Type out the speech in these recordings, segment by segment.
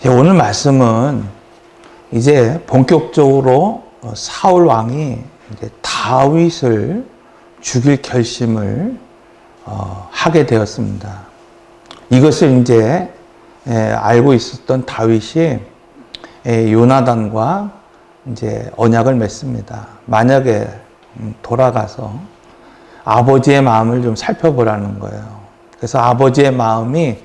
오늘 말씀은 이제 본격적으로 사울 왕이 이제 다윗을 죽일 결심을 하게 되었습니다. 이것을 이제 알고 있었던 다윗이 요나단과 이제 언약을 맺습니다. 만약에 돌아가서 아버지의 마음을 좀 살펴보라는 거예요. 그래서 아버지의 마음이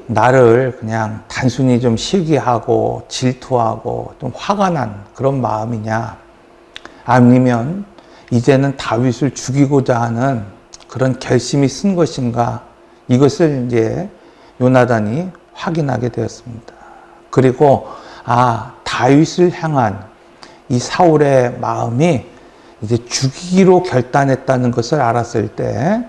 나를 그냥 단순히 좀 시기하고 질투하고 좀 화가 난 그런 마음이냐, 아니면 이제는 다윗을 죽이고자 하는 그런 결심이 쓴 것인가, 이것을 이제 요나단이 확인하게 되었습니다. 그리고 다윗을 향한 이 사울의 마음이 이제 죽이기로 결단했다는 것을 알았을 때,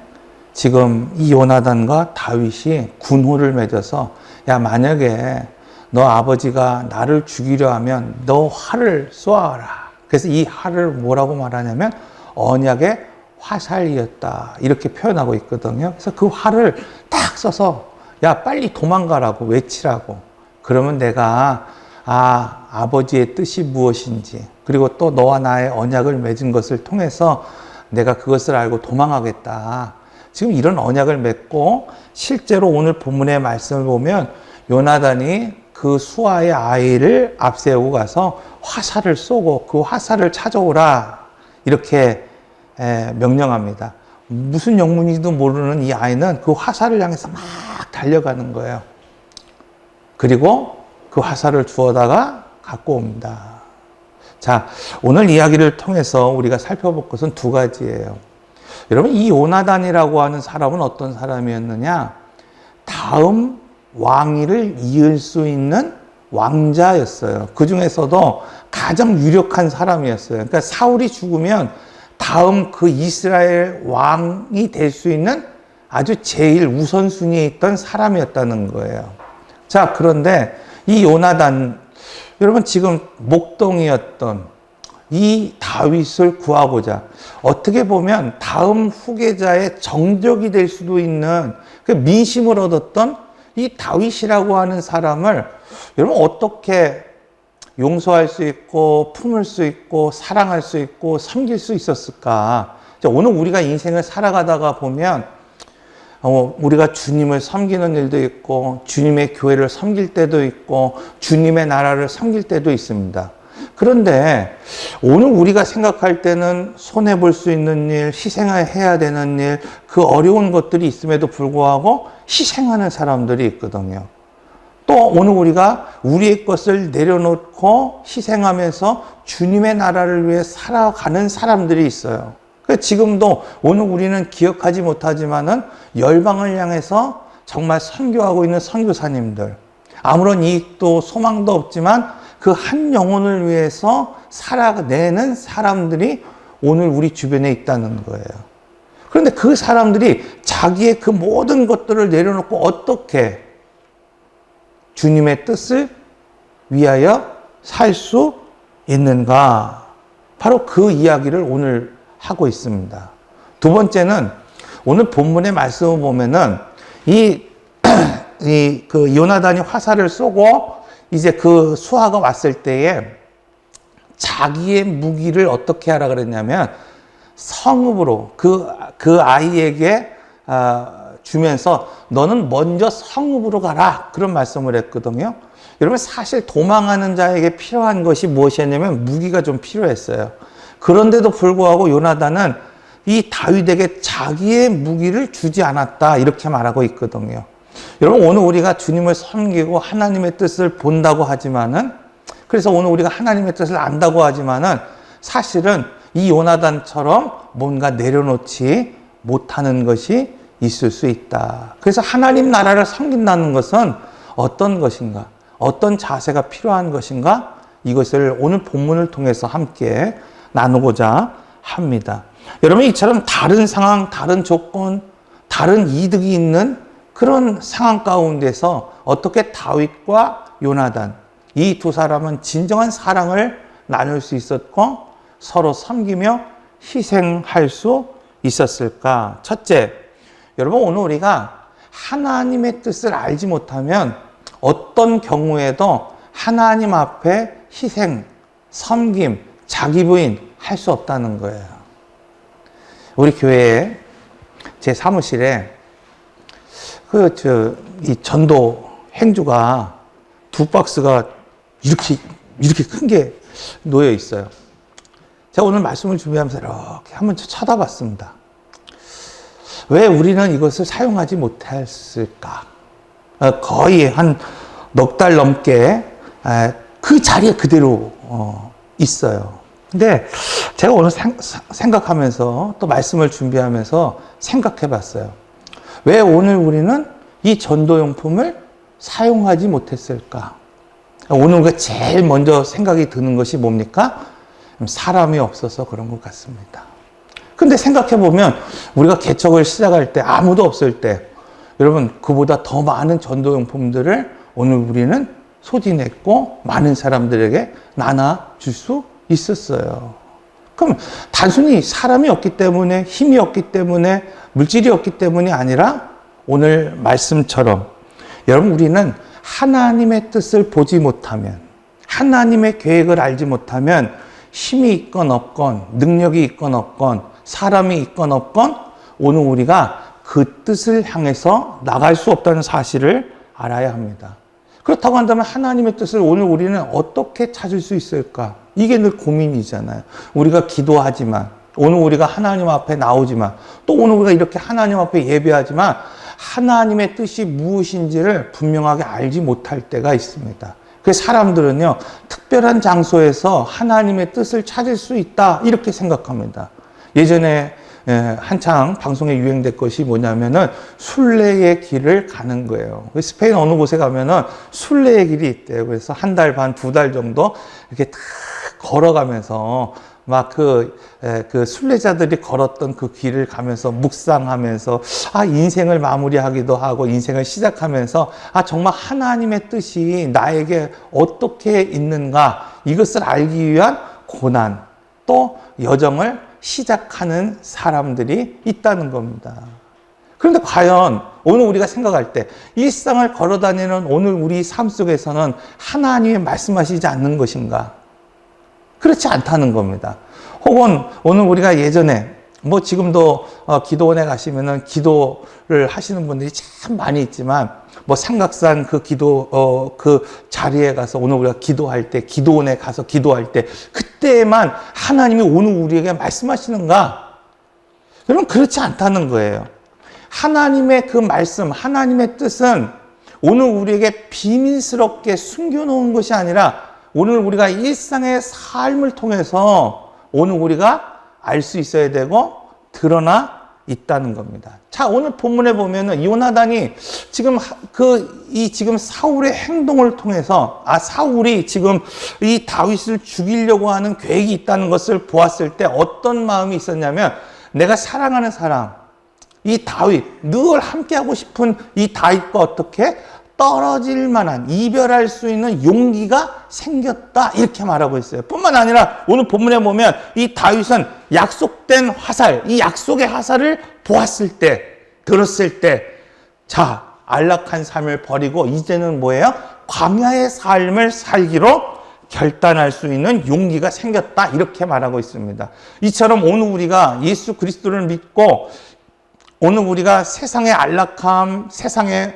지금 이 요나단과 다윗이 군호를 맺어서, 야, 만약에 너 아버지가 나를 죽이려 하면 너 활을 쏘아라. 그래서 이 활을 뭐라고 말하냐면 언약의 화살이었다, 이렇게 표현하고 있거든요. 그래서 그 활을 딱 써서 야, 빨리 도망가라고 외치라고. 그러면 내가 아버지의 뜻이 무엇인지, 그리고 또 너와 나의 언약을 맺은 것을 통해서 내가 그것을 알고 도망하겠다. 지금 이런 언약을 맺고, 실제로 오늘 본문의 말씀을 보면 요나단이 그 수아의 아이를 앞세우고 가서 화살을 쏘고 그 화살을 찾아오라, 이렇게 명령합니다. 무슨 영문인지도 모르는 이 아이는 그 화살을 향해서 막 달려가는 거예요. 그리고 그 화살을 주워다가 갖고 옵니다. 자, 오늘 이야기를 통해서 우리가 살펴볼 것은 두 가지예요. 여러분, 이 요나단이라고 하는 사람은 어떤 사람이었느냐? 다음 왕위를 이을 수 있는 왕자였어요. 그 중에서도 가장 유력한 사람이었어요. 그러니까 사울이 죽으면 다음 그 이스라엘 왕이 될 수 있는 아주 제일 우선순위에 있던 사람이었다는 거예요. 자, 그런데 이 요나단, 여러분, 지금 목동이었던 이 다윗을 구하고자, 어떻게 보면 다음 후계자의 정적이 될 수도 있는 그 민심을 얻었던 이 다윗이라고 하는 사람을 여러분 어떻게 용서할 수 있고 품을 수 있고 사랑할 수 있고 섬길 수 있었을까? 오늘 우리가 인생을 살아가다가 보면 우리가 주님을 섬기는 일도 있고, 주님의 교회를 섬길 때도 있고, 주님의 나라를 섬길 때도 있습니다. 그런데 오늘 우리가 생각할 때는 손해볼 수 있는 일, 희생해야 되는 일, 그 어려운 것들이 있음에도 불구하고 희생하는 사람들이 있거든요. 또 오늘 우리가 우리의 것을 내려놓고 희생하면서 주님의 나라를 위해 살아가는 사람들이 있어요. 지금도 오늘 우리는 기억하지 못하지만은 열방을 향해서 정말 선교하고 있는 선교사님들, 아무런 이익도 소망도 없지만 그 한 영혼을 위해서 살아내는 사람들이 오늘 우리 주변에 있다는 거예요. 그런데 그 사람들이 자기의 그 모든 것들을 내려놓고 어떻게 주님의 뜻을 위하여 살 수 있는가? 바로 그 이야기를 오늘 하고 있습니다. 두 번째는 오늘 본문의 말씀을 보면은 그 요나단이 화살을 쏘고 이제 그 수하가 왔을 때에 자기의 무기를 어떻게 하라 그랬냐면 성읍으로 그 아이에게 주면서 너는 먼저 성읍으로 가라, 그런 말씀을 했거든요. 여러분, 사실 도망하는 자에게 필요한 것이 무엇이었냐면 무기가 좀 필요했어요. 그런데도 불구하고 요나단은 이 다윗에게 자기의 무기를 주지 않았다, 이렇게 말하고 있거든요. 여러분, 오늘 우리가 주님을 섬기고 하나님의 뜻을 본다고 하지만은, 그래서 오늘 우리가 하나님의 뜻을 안다고 하지만은 사실은 이 요나단처럼 뭔가 내려놓지 못하는 것이 있을 수 있다. 그래서 하나님 나라를 섬긴다는 것은 어떤 것인가? 어떤 자세가 필요한 것인가? 이것을 오늘 본문을 통해서 함께 나누고자 합니다. 여러분, 이처럼 다른 상황, 다른 조건, 다른 이득이 있는 그런 상황 가운데서 어떻게 다윗과 요나단, 이 두 사람은 진정한 사랑을 나눌 수 있었고 서로 섬기며 희생할 수 있었을까? 첫째, 여러분, 오늘 우리가 하나님의 뜻을 알지 못하면 어떤 경우에도 하나님 앞에 희생, 섬김, 자기 부인 할 수 없다는 거예요. 우리 교회에 제 사무실에 이 전도 행주가 2박스가 이렇게 큰 게 놓여 있어요. 제가 오늘 말씀을 준비하면서 이렇게 한번 쳐다봤습니다. 왜 우리는 이것을 사용하지 못했을까? 거의 한 넉 달 넘게 그 자리에 그대로 있어요. 근데 제가 오늘 생각하면서 또 말씀을 준비하면서 생각해 봤어요. 왜 오늘 우리는 이 전도용품을 사용하지 못했을까? 오늘 우리가 제일 먼저 생각이 드는 것이 뭡니까? 사람이 없어서 그런 것 같습니다. 근데 생각해 보면 우리가 개척을 시작할 때 아무도 없을 때 여러분 그보다 더 많은 전도용품들을 오늘 우리는 소진했고 많은 사람들에게 나눠줄 수 있었어요. 그럼 단순히 사람이 없기 때문에 힘이 없기 때문에 물질이 없기 때문이 아니라 오늘 말씀처럼 여러분 우리는 하나님의 뜻을 보지 못하면 하나님의 계획을 알지 못하면 힘이 있건 없건 능력이 있건 없건 사람이 있건 없건 오늘 우리가 그 뜻을 향해서 나갈 수 없다는 사실을 알아야 합니다. 그렇다고 한다면 하나님의 뜻을 오늘 우리는 어떻게 찾을 수 있을까? 이게 늘 고민이잖아요. 우리가 기도하지만 오늘 우리가 하나님 앞에 나오지만 또 오늘 우리가 이렇게 하나님 앞에 예배하지만 하나님의 뜻이 무엇인지를 분명하게 알지 못할 때가 있습니다. 그래서 사람들은요 특별한 장소에서 하나님의 뜻을 찾을 수 있다 이렇게 생각합니다. 예전에 한창 방송에 유행된 것이 뭐냐면은 순례의 길을 가는 거예요. 스페인 어느 곳에 가면은 순례의 길이 있대요. 그래서 한 달 반, 2달 정도 이렇게 다 걸어가면서 막 그 순례자들이 걸었던 그 길을 가면서 묵상하면서 인생을 마무리하기도 하고 인생을 시작하면서 정말 하나님의 뜻이 나에게 어떻게 있는가 이것을 알기 위한 고난 또 여정을 시작하는 사람들이 있다는 겁니다. 그런데 과연 오늘 우리가 생각할 때 일상을 걸어다니는 오늘 우리 삶 속에서는 하나님이 말씀하시지 않는 것인가? 그렇지 않다는 겁니다. 혹은 오늘 우리가 예전에 지금도 기도원에 가시면은 기도를 하시는 분들이 참 많이 있지만 삼각산 그 기도 그 자리에 가서 오늘 우리가 기도할 때 기도원에 가서 기도할 때 그때만 하나님이 오늘 우리에게 말씀하시는가? 여러분 그렇지 않다는 거예요. 하나님의 그 말씀, 하나님의 뜻은 오늘 우리에게 비밀스럽게 숨겨놓은 것이 아니라 오늘 우리가 일상의 삶을 통해서 오늘 우리가 알 수 있어야 되고 드러나 있다는 겁니다. 자, 오늘 본문에 보면은 요나단이 지금 지금 사울의 행동을 통해서 사울이 지금 이 다윗을 죽이려고 하는 계획이 있다는 것을 보았을 때 어떤 마음이 있었냐면 내가 사랑하는 사람 이 다윗 늘 함께하고 싶은 이 다윗과 어떻게 떨어질 만한 이별할 수 있는 용기가 생겼다 이렇게 말하고 있어요. 뿐만 아니라 오늘 본문에 보면 이 다윗은 약속된 화살 이 약속의 화살을 보았을 때 들었을 때 자 안락한 삶을 버리고 이제는 뭐예요? 광야의 삶을 살기로 결단할 수 있는 용기가 생겼다 이렇게 말하고 있습니다. 이처럼 오늘 우리가 예수 그리스도를 믿고 오늘 우리가 세상의 안락함 세상의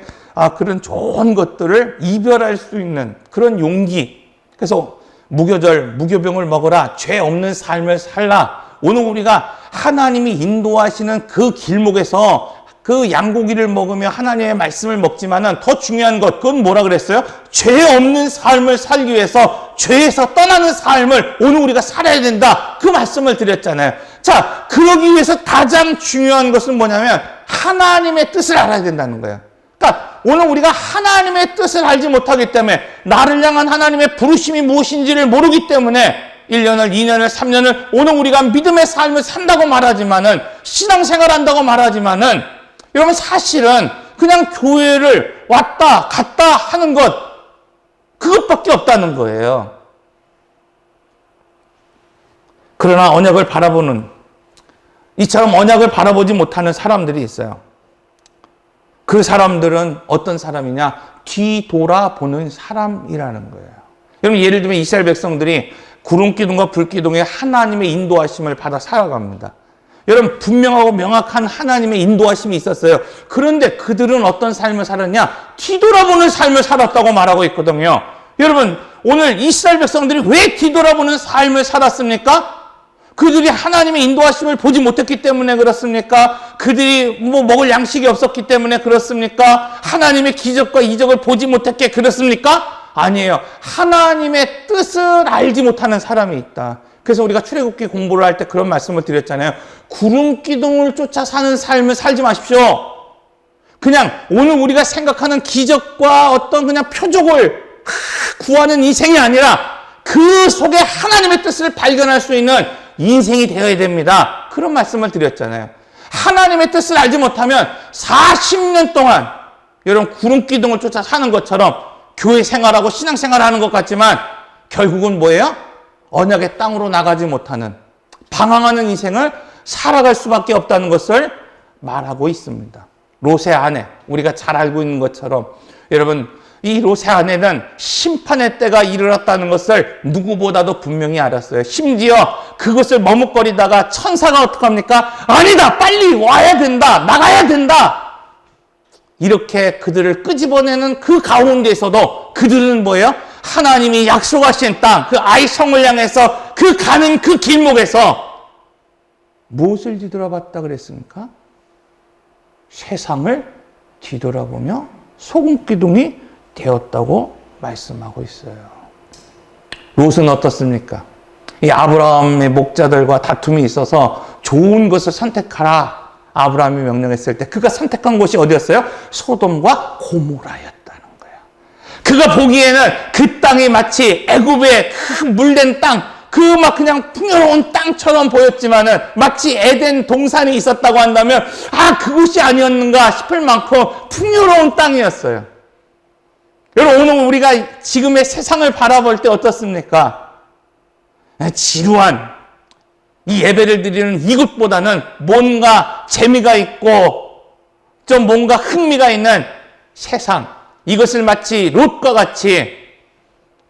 그런 좋은 것들을 이별할 수 있는 그런 용기. 그래서 무교절, 무교병을 먹어라. 죄 없는 삶을 살라. 오늘 우리가 하나님이 인도하시는 그 길목에서 그 양고기를 먹으며 하나님의 말씀을 먹지만은 더 중요한 것, 그건 뭐라 그랬어요? 죄 없는 삶을 살기 위해서 죄에서 떠나는 삶을 오늘 우리가 살아야 된다. 그 말씀을 드렸잖아요. 자, 그러기 위해서 가장 중요한 것은 뭐냐면 하나님의 뜻을 알아야 된다는 거예요. 그러니까 오늘 우리가 하나님의 뜻을 알지 못하기 때문에 나를 향한 하나님의 부르심이 무엇인지를 모르기 때문에 1년을 2년을 3년을 오늘 우리가 믿음의 삶을 산다고 말하지만은 신앙생활 한다고 말하지만은 여러분 사실은 그냥 교회를 왔다 갔다 하는 것 그것밖에 없다는 거예요. 그러나 언약을 바라보는 이처럼 언약을 바라보지 못하는 사람들이 있어요. 그 사람들은 어떤 사람이냐? 뒤돌아보는 사람이라는 거예요. 여러분, 예를 들면 이스라엘 백성들이 구름기둥과 불기둥의 하나님의 인도하심을 받아 살아갑니다. 여러분, 분명하고 명확한 하나님의 인도하심이 있었어요. 그런데 그들은 어떤 삶을 살았냐? 뒤돌아보는 삶을 살았다고 말하고 있거든요. 여러분, 오늘 이스라엘 백성들이 왜 뒤돌아보는 삶을 살았습니까? 그들이 하나님의 인도하심을 보지 못했기 때문에 그렇습니까? 그들이 먹을 양식이 없었기 때문에 그렇습니까? 하나님의 기적과 이적을 보지 못했기에 그렇습니까? 아니에요. 하나님의 뜻을 알지 못하는 사람이 있다. 그래서 우리가 출애굽기 공부를 할 때 그런 말씀을 드렸잖아요. 구름 기둥을 쫓아 사는 삶을 살지 마십시오. 그냥 오늘 우리가 생각하는 기적과 어떤 그냥 표적을 구하는 인생이 아니라 그 속에 하나님의 뜻을 발견할 수 있는 인생이 되어야 됩니다. 그런 말씀을 드렸잖아요. 하나님의 뜻을 알지 못하면 40년 동안 여러분 구름 기둥을 쫓아 사는 것처럼 교회 생활하고 신앙 생활하는 것 같지만 결국은 뭐예요? 언약의 땅으로 나가지 못하는 방황하는 인생을 살아갈 수밖에 없다는 것을 말하고 있습니다. 롯의 아내, 우리가 잘 알고 있는 것처럼 여러분, 이 롯의 아내는 심판의 때가 이르렀다는 것을 누구보다도 분명히 알았어요. 심지어 그것을 머뭇거리다가 천사가 어떡합니까? 아니다! 빨리 와야 된다! 나가야 된다! 이렇게 그들을 끄집어내는 그 가운데서도 그들은 뭐예요? 하나님이 약속하신 땅, 그 아이성을 향해서 그 가는 그 길목에서 무엇을 뒤돌아봤다 그랬습니까? 세상을 뒤돌아보며 소금기둥이 되었다고 말씀하고 있어요. 롯은 어떻습니까? 이 아브라함의 목자들과 다툼이 있어서 좋은 것을 선택하라. 아브라함이 명령했을 때 그가 선택한 곳이 어디였어요? 소돔과 고모라였다는 거예요. 그가 보기에는 그 땅이 마치 애굽의 그 물된 땅, 그 막 그냥 풍요로운 땅처럼 보였지만은 마치 에덴 동산이 있었다고 한다면 그곳이 아니었는가 싶을 만큼 풍요로운 땅이었어요. 여러분, 오늘 우리가 지금의 세상을 바라볼 때 어떻습니까? 지루한 이 예배를 드리는 이곳보다는 뭔가 재미가 있고 좀 뭔가 흥미가 있는 세상, 이것을 마치 롯과 같이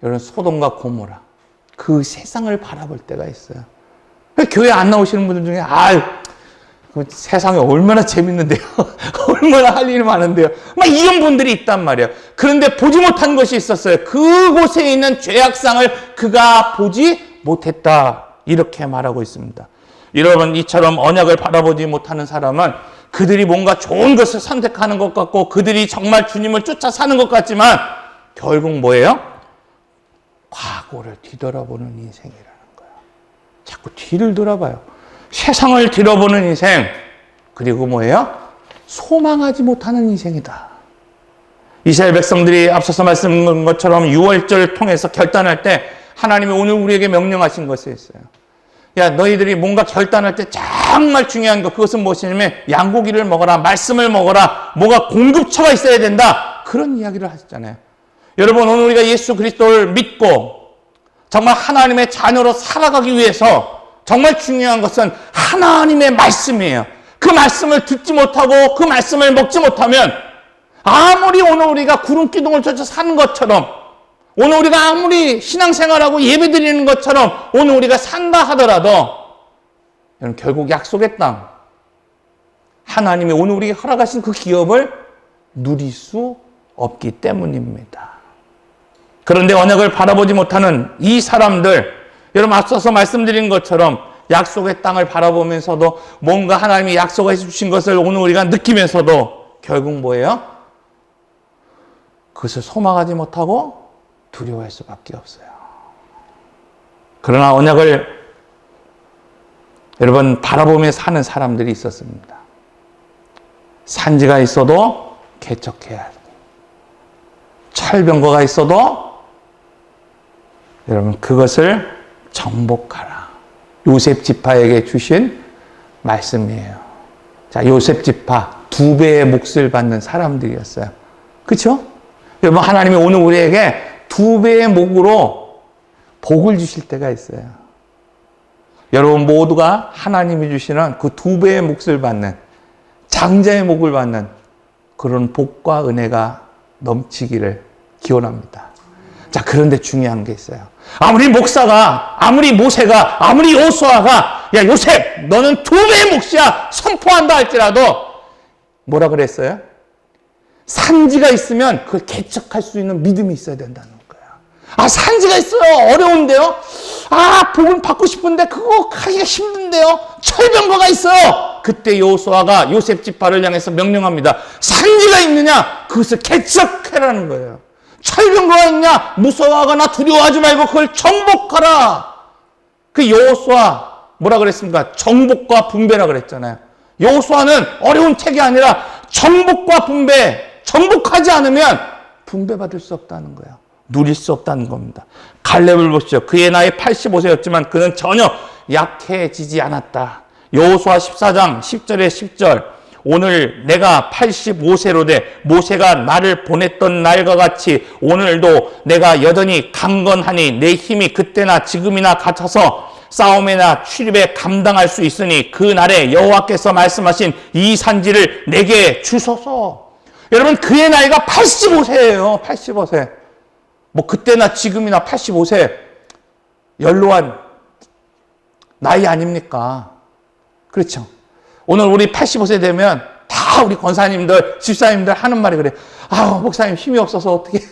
여러분 소돔과 고모라 그 세상을 바라볼 때가 있어요. 교회 안 나오시는 분들 중에 그 세상이 얼마나 재밌는데요. 얼마나 할 일이 많은데요. 막 이런 분들이 있단 말이에요. 그런데 보지 못한 것이 있었어요. 그곳에 있는 죄악상을 그가 보지 못했다. 이렇게 말하고 있습니다. 여러분, 이처럼 언약을 바라보지 못하는 사람은 그들이 뭔가 좋은 것을 선택하는 것 같고 그들이 정말 주님을 쫓아 사는 것 같지만 결국 뭐예요? 과거를 뒤돌아보는 인생이라는 거예요. 자꾸 뒤를 돌아봐요. 세상을 뒤돌아보는 인생, 그리고 뭐예요? 소망하지 못하는 인생이다. 이스라엘 백성들이 앞서서 말씀드린 것처럼 6월절을 통해서 결단할 때 하나님이 오늘 우리에게 명령하신 것이 있어요. 야, 너희들이 뭔가 결단할 때 정말 중요한 것, 그것은 무엇이냐면 양고기를 먹어라, 말씀을 먹어라, 뭐가 공급처가 있어야 된다. 그런 이야기를 하셨잖아요. 여러분, 오늘 우리가 예수 그리스도를 믿고 정말 하나님의 자녀로 살아가기 위해서 정말 중요한 것은 하나님의 말씀이에요. 그 말씀을 듣지 못하고 그 말씀을 먹지 못하면 아무리 오늘 우리가 구름기둥을 쫓아 사는 것처럼, 오늘 우리가 아무리 신앙생활하고 예배드리는 것처럼 오늘 우리가 산다 하더라도 여러분, 결국 약속의 땅, 하나님이 오늘 우리에게 허락하신 그 기업을 누릴 수 없기 때문입니다. 그런데 언약을 바라보지 못하는 이 사람들, 여러분 앞서서 말씀드린 것처럼 약속의 땅을 바라보면서도 뭔가 하나님이 약속해 주신 것을 오늘 우리가 느끼면서도 결국 뭐예요? 그것을 소망하지 못하고 두려워할 수밖에 없어요. 그러나 언약을 여러분 바라보며 사는 사람들이 있었습니다. 산지가 있어도 개척해야 하고 철병거가 있어도 여러분 그것을 정복하라. 요셉 지파에게 주신 말씀이에요. 자, 요셉 지파 2배의 몫을 받는 사람들이었어요. 그렇죠? 여러분, 하나님이 오늘 우리에게 2배의 몫으로 복을 주실 때가 있어요. 여러분 모두가 하나님이 주시는 그 2배의 몫을 받는, 장자의 몫을 받는 그런 복과 은혜가 넘치기를 기원합니다. 자, 그런데 중요한 게 있어요. 아무리 목사가, 아무리 모세가, 아무리 여호수아가 야 요셉 너는 2배의 몫이야 선포한다 할지라도 뭐라 그랬어요? 산지가 있으면 그걸 개척할 수 있는 믿음이 있어야 된다는 거예요. 아, 산지가 있어요. 어려운데요. 아, 복을 받고 싶은데 그거 하기가 힘든데요. 철병거가 있어요. 그때 여호수아가 요셉 지파를 향해서 명령합니다. 산지가 있느냐? 그것을 개척해라는 거예요. 철병거가 있냐? 무서워하거나 두려워하지 말고 그걸 정복하라. 그 여호수아 뭐라 그랬습니까? 정복과 분배라 그랬잖아요. 여호수아는 어려운 책이 아니라 정복과 분배, 정복하지 않으면 분배받을 수 없다는 거예요. 누릴 수 없다는 겁니다. 갈렙을 보십시오. 그의 나이 85세였지만 그는 전혀 약해지지 않았다. 여호수아 14장 10절에 10절 오늘 내가 85세로 돼 모세가 나를 보냈던 날과 같이 오늘도 내가 여전히 강건하니 내 힘이 그때나 지금이나 같아서 싸움이나 출입에 감당할 수 있으니 그 날에 여호와께서 말씀하신 이 산지를 내게 주소서. 여러분 그의 나이가 85세예요. 85세. 뭐 그때나 지금이나 85세 연로한 나이 아닙니까? 그렇죠. 오늘 우리 85세 되면 다 우리 권사님들, 집사님들 하는 말이 그래요. 아, 목사님 힘이 없어서 어떻게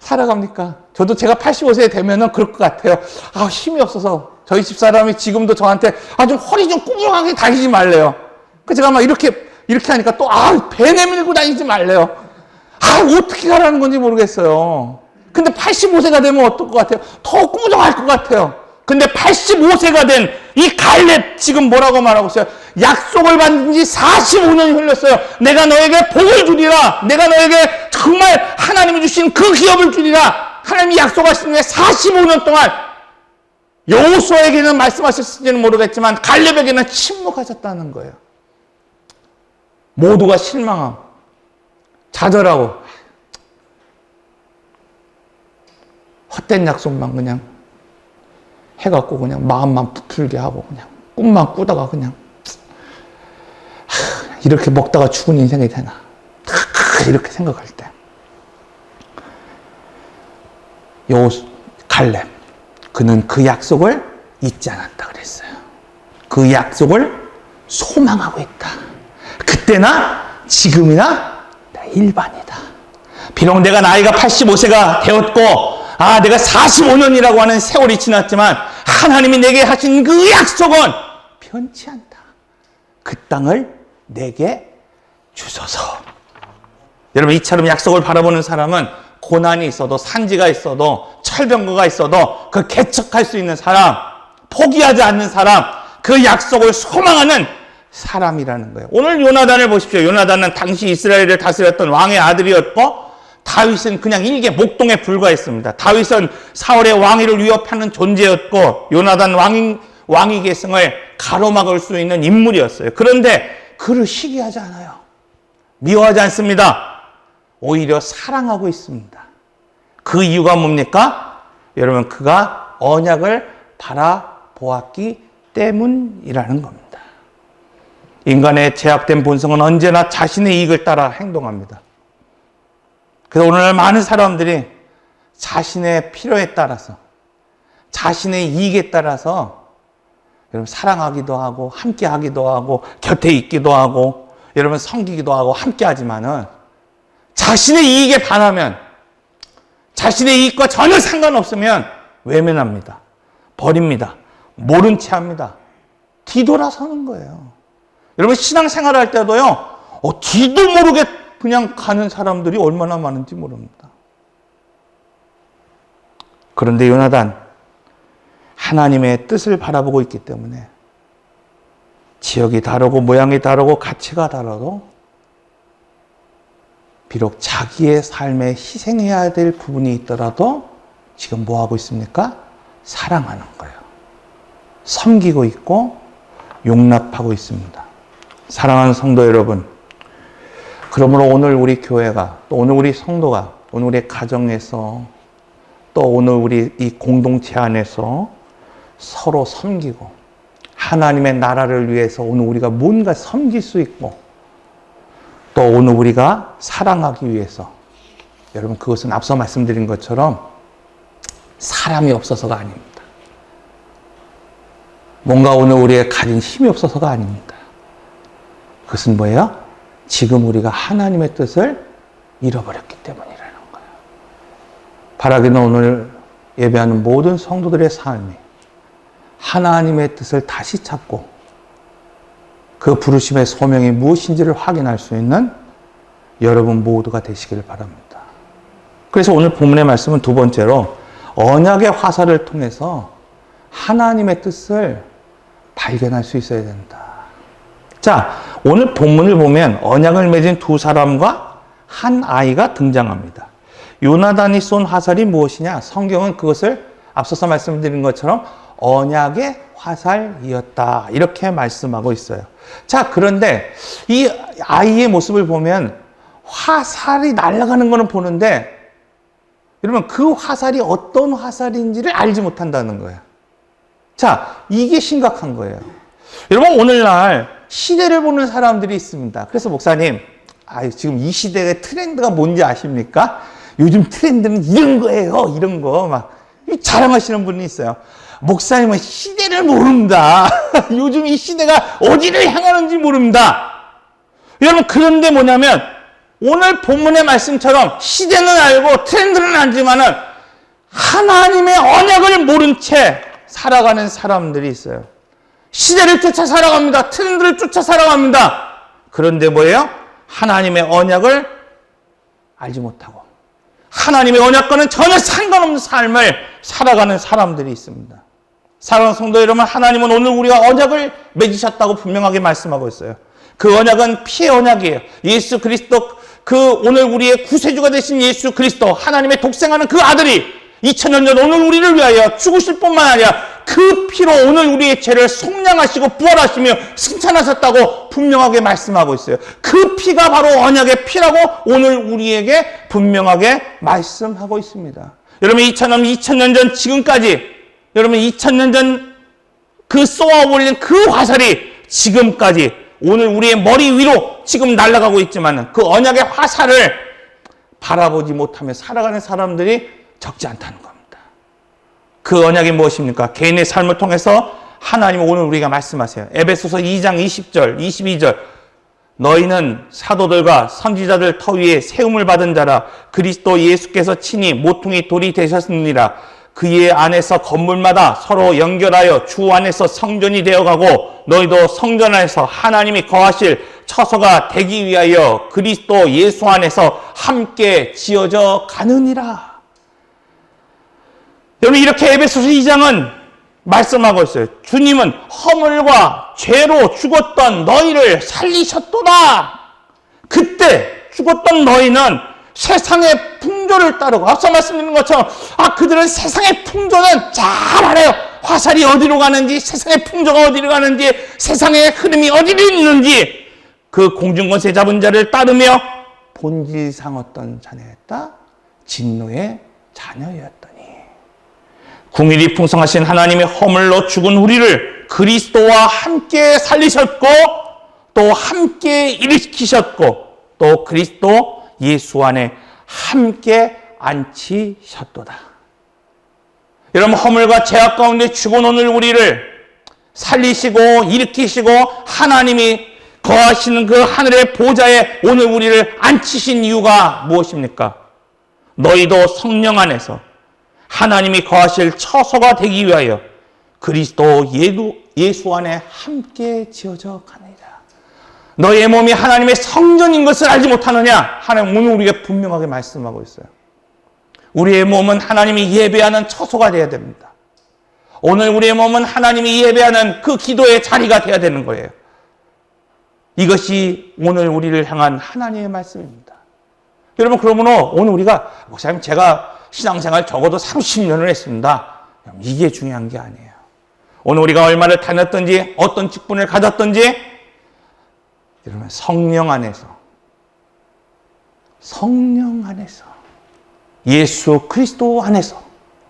살아갑니까? 저도 제가 85세 되면은 그럴 것 같아요. 아, 힘이 없어서 저희 집사람이 지금도 저한테 좀 허리 좀 꾸부하게 다니지 말래요. 그 제가 막 이렇게 하니까 또 배 내밀고 다니지 말래요. 어떻게 가라는 건지 모르겠어요. 근데 85세가 되면 어떨 것 같아요? 더 꾸부정할 것 같아요. 근데 85세가 된 이 갈렙 지금 뭐라고 말하고 있어요? 약속을 받은 지 45년이 흘렀어요. 내가 너에게 복을 주리라. 내가 너에게 정말 하나님이 주신 그 기업을 주리라. 하나님이 약속하신 후에 45년 동안 여호수아에게는 말씀하셨을지는 모르겠지만 갈렙에게는 침묵하셨다는 거예요. 모두가 실망하고 좌절하고 헛된 약속만 그냥 해갖고 그냥 마음만 부풀게 하고 그냥 꿈만 꾸다가 그냥 이렇게 먹다가 죽은 인생이 되나 이렇게 생각할 때 갈렙 그는 그 약속을 잊지 않았다 그랬어요. 그 약속을 소망하고 있다. 그때나 지금이나 일반이다. 비록 내가 나이가 85세가 되었고 내가 45년이라고 하는 세월이 지났지만 하나님이 내게 하신 그 약속은 변치 않다. 그 땅을 내게 주소서. 여러분 이처럼 약속을 바라보는 사람은 고난이 있어도 산지가 있어도 철병거가 있어도 그 개척할 수 있는 사람, 포기하지 않는 사람, 그 약속을 소망하는 사람이라는 거예요. 오늘 요나단을 보십시오. 요나단은 당시 이스라엘을 다스렸던 왕의 아들이었고 다윗은 그냥 일개 목동에 불과했습니다. 다윗은 사울의 왕위를 위협하는 존재였고 요나단 왕위 계승을 가로막을 수 있는 인물이었어요. 그런데 그를 시기하지 않아요. 미워하지 않습니다. 오히려 사랑하고 있습니다. 그 이유가 뭡니까? 여러분 그가 언약을 바라보았기 때문이라는 겁니다. 인간의 제약된 본성은 언제나 자신의 이익을 따라 행동합니다. 그래서 오늘날 많은 사람들이 자신의 필요에 따라서 자신의 이익에 따라서 여러분 사랑하기도 하고 함께 하기도 하고 곁에 있기도 하고 여러분 섬기기도 하고 함께 하지만은 자신의 이익에 반하면 자신의 이익과 전혀 상관없으면 외면합니다. 버립니다. 모른 채 합니다. 뒤돌아서는 거예요. 여러분 신앙생활 할 때도요. 뒤도 모르게 그냥 가는 사람들이 얼마나 많은지 모릅니다. 그런데 요나단 하나님의 뜻을 바라보고 있기 때문에 지역이 다르고 모양이 다르고 가치가 다르도 비록 자기의 삶에 희생해야 될 부분이 있더라도 지금 뭐 하고 있습니까? 사랑하는 거예요. 섬기고 있고 용납하고 있습니다. 사랑하는 성도 여러분, 그러므로 오늘 우리 교회가 또 오늘 우리 성도가 오늘 우리 가정에서 또 오늘 우리 이 공동체 안에서 서로 섬기고 하나님의 나라를 위해서 오늘 우리가 뭔가 섬길 수 있고 또 오늘 우리가 사랑하기 위해서, 여러분 그것은 앞서 말씀드린 것처럼 사람이 없어서가 아닙니다. 뭔가 오늘 우리의 가진 힘이 없어서가 아닙니다. 그것은 뭐예요? 지금 우리가 하나님의 뜻을 잃어버렸기 때문이라는 거예요. 바라기는 오늘 예배하는 모든 성도들의 삶이 하나님의 뜻을 다시 찾고 그 부르심의 소명이 무엇인지를 확인할 수 있는 여러분 모두가 되시기를 바랍니다. 그래서 오늘 본문의 말씀은 두 번째로 언약의 화살을 통해서 하나님의 뜻을 발견할 수 있어야 된다. 자, 오늘 본문을 보면 언약을 맺은 두 사람과 한 아이가 등장합니다. 요나단이 쏜 화살이 무엇이냐? 성경은 그것을 앞서서 말씀드린 것처럼 언약의 화살이었다. 이렇게 말씀하고 있어요. 자, 그런데 이 아이의 모습을 보면 화살이 날아가는 거는 보는데 여러분 그 화살이 어떤 화살인지를 알지 못한다는 거예요. 자, 이게 심각한 거예요. 여러분 오늘날 시대를 보는 사람들이 있습니다. 그래서 목사님, 지금 이 시대의 트렌드가 뭔지 아십니까? 요즘 트렌드는 이런 거예요. 이런 거 막 자랑하시는 분이 있어요. 목사님은 시대를 모른다. 요즘 이 시대가 어디를 향하는지 모릅니다. 여러분 그런데 뭐냐면 오늘 본문의 말씀처럼 시대는 알고 트렌드는 알지만은 하나님의 언약을 모른 채 살아가는 사람들이 있어요. 시대를 쫓아 살아갑니다. 트렌드를 쫓아 살아갑니다. 그런데 뭐예요? 하나님의 언약을 알지 못하고 하나님의 언약과는 전혀 상관없는 삶을 살아가는 사람들이 있습니다. 사랑하는 성도 여러분, 하나님은 오늘 우리가 언약을 맺으셨다고 분명하게 말씀하고 있어요. 그 언약은 피의 언약이에요. 예수 그리스도, 오늘 우리의 구세주가 되신 예수 그리스도, 하나님의 독생하는 그 아들이 2000년 전 오늘 우리를 위하여 죽으실 뿐만 아니라 그 피로 오늘 우리의 죄를 속량하시고 부활하시며 승천하셨다고 분명하게 말씀하고 있어요. 그 피가 바로 언약의 피라고 오늘 우리에게 분명하게 말씀하고 있습니다. 여러분 2000년 전 지금까지, 여러분 2000년 전 그 쏘아 올린 그 화살이 지금까지 오늘 우리의 머리 위로 지금 날아가고 있지만 그 언약의 화살을 바라보지 못하며 살아가는 사람들이 적지 않다는 겁니다. 그 언약이 무엇입니까? 개인의 삶을 통해서 하나님은 오늘 우리가 말씀하세요. 에베소서 2장 20절, 22절. 너희는 사도들과 선지자들 터 위에 세움을 받은 자라. 그리스도 예수께서 친히 모퉁이 돌이 되셨느니라. 그의 안에서 건물마다 서로 연결하여 주 안에서 성전이 되어가고 너희도 성전 안에서 하나님이 거하실 처소가 되기 위하여 그리스도 예수 안에서 함께 지어져 가느니라. 여러분 이렇게 에베소서 2장은 말씀하고 있어요. 주님은 허물과 죄로 죽었던 너희를 살리셨도다. 그때 죽었던 너희는 세상의 풍조를 따르고 앞서 말씀드린 것처럼 그들은 세상의 풍조는 잘 알아요. 화살이 어디로 가는지, 세상의 풍조가 어디로 가는지, 세상의 흐름이 어디로 있는지 그 공중권세 잡은 자를 따르며 본질상 어떤 자녀였다? 진노의 자녀였더니 궁일이 풍성하신 하나님의 허물로 죽은 우리를 그리스도와 함께 살리셨고 또 함께 일으키셨고 또 그리스도 예수 안에 함께 앉히셨도다. 여러분 허물과 죄악 가운데 죽은 오늘 우리를 살리시고 일으키시고 하나님이 거하시는 그 하늘의 보좌에 오늘 우리를 앉히신 이유가 무엇입니까? 너희도 성령 안에서 하나님이 거하실 처소가 되기 위하여 그리스도 예수 안에 함께 지어져 가느니라. 너의 몸이 하나님의 성전인 것을 알지 못하느냐? 하나님 오늘 우리가 분명하게 말씀하고 있어요. 우리의 몸은 하나님이 예배하는 처소가 되어야 됩니다. 오늘 우리의 몸은 하나님이 예배하는 그 기도의 자리가 되어야 되는 거예요. 이것이 오늘 우리를 향한 하나님의 말씀입니다. 여러분 그러므로 오늘 우리가 목사님 제가 신앙생활 적어도 30년을 했습니다. 이게 중요한 게 아니에요. 오늘 우리가 얼마를 다녔든지 어떤 직분을 가졌든지 여러분 성령 안에서 예수 그리스도 안에서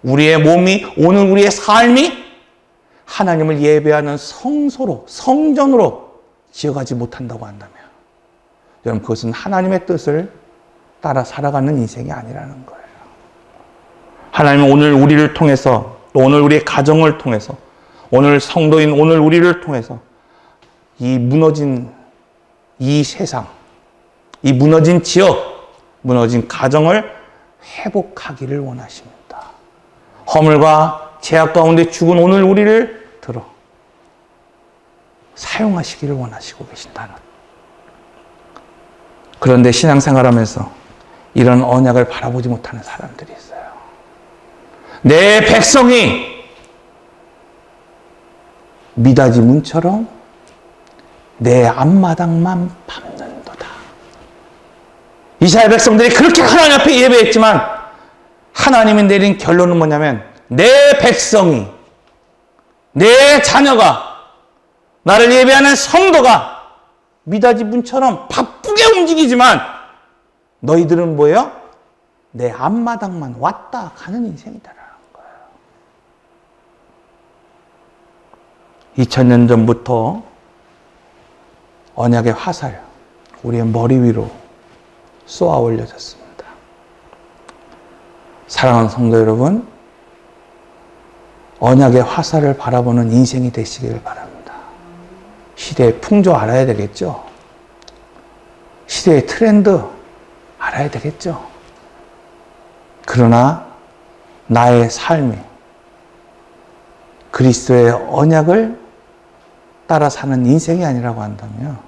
우리의 몸이 오늘 우리의 삶이 하나님을 예배하는 성소로 성전으로 지어가지 못한다고 한다면 여러분, 그것은 하나님의 뜻을 따라 살아가는 인생이 아니라는 거예요. 하나님은 오늘 우리를 통해서, 또 오늘 우리의 가정을 통해서, 오늘 성도인 오늘 우리를 통해서 이 무너진 이 세상, 이 무너진 지역, 무너진 가정을 회복하기를 원하십니다. 허물과 죄악 가운데 죽은 오늘 우리를 들어 사용하시기를 원하시고 계신다는. 그런데 신앙생활하면서 이런 언약을 바라보지 못하는 사람들이 있어요. 내 백성이 미닫이 문처럼 내 앞마당만 밟는도다. 이스라엘 백성들이 그렇게 하나님 앞에 예배했지만 하나님이 내린 결론은 뭐냐면, 내 백성이, 내 자녀가, 나를 예배하는 성도가 미닫이 문처럼 바쁘게 움직이지만 너희들은 뭐예요? 내 앞마당만 왔다 가는 인생이다라는 거예요. 2000년 전부터 언약의 화살, 우리의 머리 위로 쏘아 올려졌습니다. 사랑하는 성도 여러분, 언약의 화살을 바라보는 인생이 되시길 바랍니다. 시대의 풍조 알아야 되겠죠? 시대의 트렌드 알아야 되겠죠? 그러나 나의 삶이 그리스도의 언약을 따라 사는 인생이 아니라고 한다면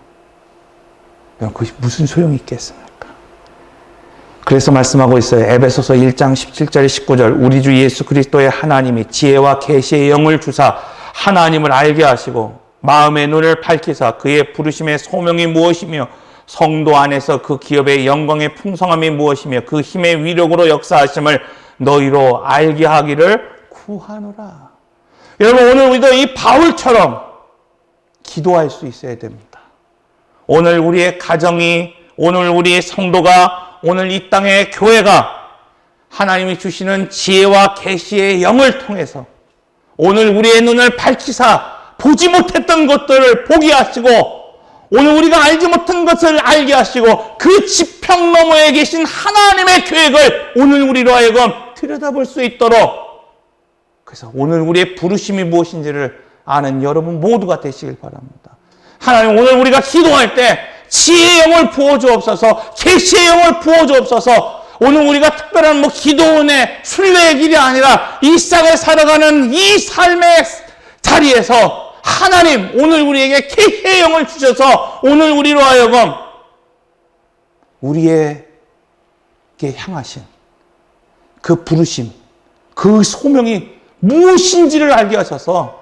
그것이 무슨 소용이 있겠습니까? 그래서 말씀하고 있어요. 에베소서 1장 17절 19절 우리 주 예수 그리스도의 하나님이 지혜와 계시의 영을 주사 하나님을 알게 하시고 마음의 눈을 밝히사 그의 부르심의 소명이 무엇이며 성도 안에서 그 기업의 영광의 풍성함이 무엇이며 그 힘의 위력으로 역사하심을 너희로 알게 하기를 구하노라. 여러분, 오늘 우리도 이 바울처럼 기도할 수 있어야 됩니다. 오늘 우리의 가정이, 오늘 우리의 성도가, 오늘 이 땅의 교회가 하나님이 주시는 지혜와 계시의 영을 통해서 오늘 우리의 눈을 밝히사 보지 못했던 것들을 보게 하시고 오늘 우리가 알지 못한 것을 알게 하시고 그 지평 너머에 계신 하나님의 계획을 오늘 우리로 하여금 들여다볼 수 있도록, 그래서 오늘 우리의 부르심이 무엇인지를 아는 여러분 모두가 되시길 바랍니다. 하나님, 오늘 우리가 기도할 때 지혜의 영을 부어주옵소서, 계시의 영을 부어주옵소서. 오늘 우리가 특별한 기도원의 순례의 길이 아니라 일상을 살아가는 이 삶의 자리에서 하나님, 오늘 우리에게 계시의 영을 주셔서 오늘 우리로 하여금 우리에게 향하신 그 부르심, 그 소명이 무엇인지를 알게 하셔서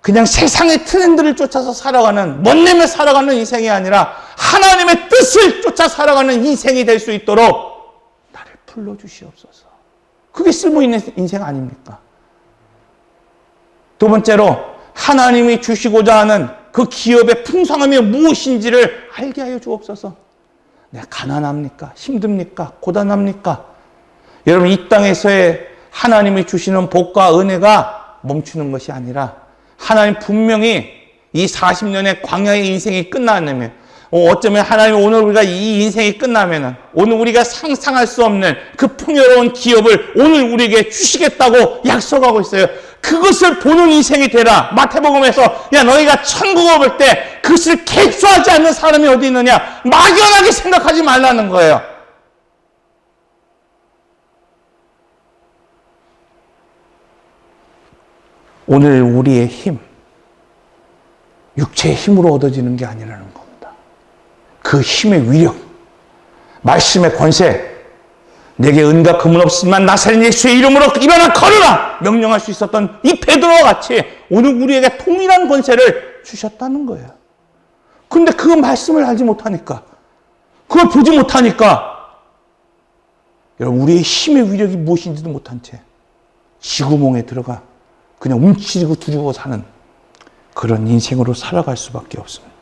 그냥 세상의 트렌드를 쫓아서 살아가는, 멋내며 살아가는 인생이 아니라 하나님의 뜻을 쫓아 살아가는 인생이 될 수 있도록 나를 불러주시옵소서. 그게 쓸모있는 인생 아닙니까? 두 번째로, 하나님이 주시고자 하는 그 기업의 풍성함이 무엇인지를 알게 하여 주옵소서. 내가 가난합니까? 힘듭니까? 고단합니까? 여러분, 이 땅에서의 하나님이 주시는 복과 은혜가 멈추는 것이 아니라 하나님 분명히 이 40년의 광야의 인생이 끝나면, 어쩌면 하나님 오늘 우리가 이 인생이 끝나면 오늘 우리가 상상할 수 없는 그 풍요로운 기업을 오늘 우리에게 주시겠다고 약속하고 있어요. 그것을 보는 인생이 되라. 마태복음에서 야, 너희가 천국을 볼 때 그것을 개수하지 않는 사람이 어디 있느냐, 막연하게 생각하지 말라는 거예요. 오늘 우리의 힘, 육체의 힘으로 얻어지는 게 아니라는 겁니다. 그 힘의 위력, 말씀의 권세, 내게 은과 금은 없지만 나사렛 예수의 이름으로 일어나 걸으라 명령할 수 있었던 이 베드로와 같이 오늘 우리에게 동일한 권세를 주셨다는 거예요. 그런데 그 말씀을 알지 못하니까, 그걸 보지 못하니까 여러분, 우리의 힘의 위력이 무엇인지도 못한 채 지구멍에 들어가 그냥 움츠리고 두려워 사는 그런 인생으로 살아갈 수밖에 없습니다.